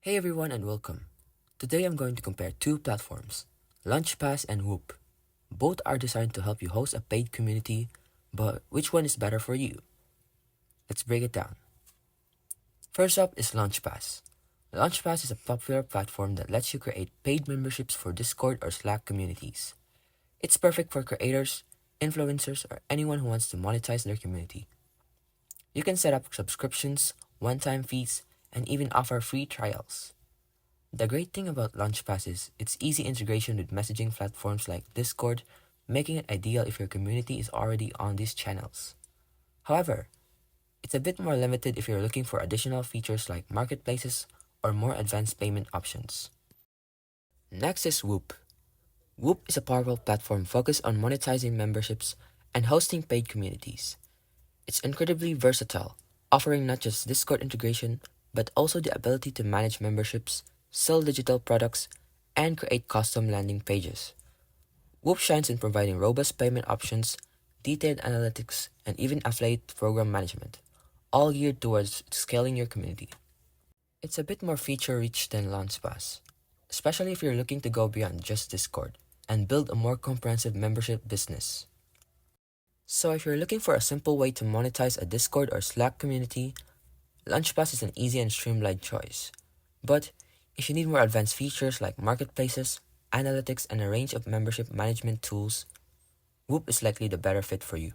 Hey everyone and welcome. Today I'm going to compare two platforms, Launchpass and Whop. Both are designed to help you host a paid community, but which one is better for you? Let's break it down. First up is Launchpass. Launchpass is a popular platform that lets you create paid memberships for Discord or Slack communities. It's perfect for creators, influencers, or anyone who wants to monetize their community. You can set up subscriptions, one-time fees, and even offer free trials. The great thing about Launchpass is its easy integration with messaging platforms like Discord, making it ideal if your community is already on these channels. However, it's a bit more limited if you're looking for additional features like marketplaces or more advanced payment options. Next is Whop. Whop is a powerful platform focused on monetizing memberships and hosting paid communities. It's incredibly versatile, offering not just Discord integration, but also the ability to manage memberships, sell digital products, and create custom landing pages. Whoop shines in providing robust payment options, detailed analytics, and even affiliate program management, all geared towards scaling your community. It's a bit more feature-rich than Launchpass, especially if you're looking to go beyond just Discord and build a more comprehensive membership business. So if you're looking for a simple way to monetize a Discord or Slack community, Launchpass is an easy and streamlined choice. But if you need more advanced features like marketplaces, analytics, and a range of membership management tools, Whoop is likely the better fit for you.